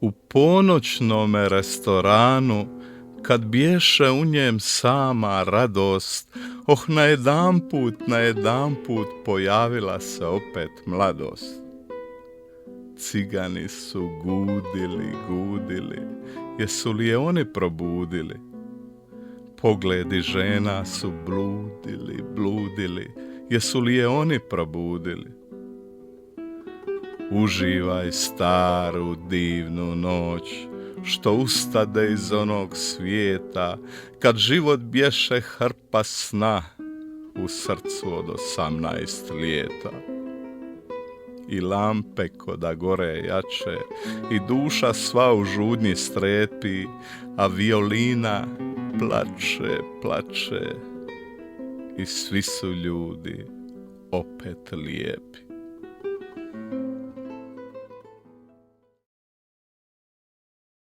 U ponoćnome restoranu, kad bješe u njem sama radost, najedanput pojavila se opet mladost. Cigani su gudili, jesu li je oni probudili? Pogledi žena su bludili, jesu li je oni probudili? Uživaj staru divnu noć, što ustade iz onog svijeta, kad život bješe hrpa sna u srcu od 18 lijeta. I lampe koda gore jače, i duša sva u žudnji strepi, a violina plače, i svi su ljudi opet lijepi.